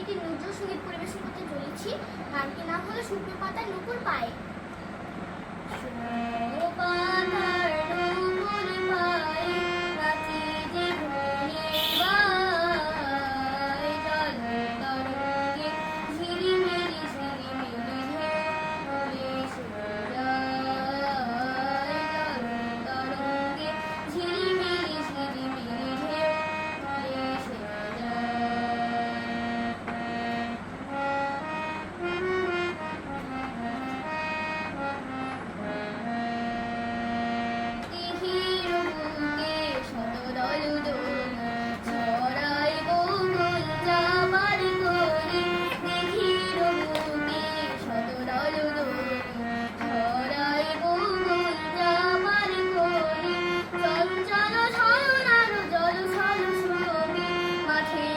একটি নজরুল সঙ্গীত পরিবেশন করতে চলেছি। গানটির নাম হলো শুকনো পাতার নূপুর পায়ে। শুকনো পাতার নূপুর পায়ে নাচে যে ঘনের বাই, জল তরঙ্গে ঝিরিমিলি ঝিরিমিলি ঢেউয়ে এসে যায়। জল তরঙ্গে ঝিরিমিলি ঝিরিমিলি ঢেউয়ে এসে মাঠে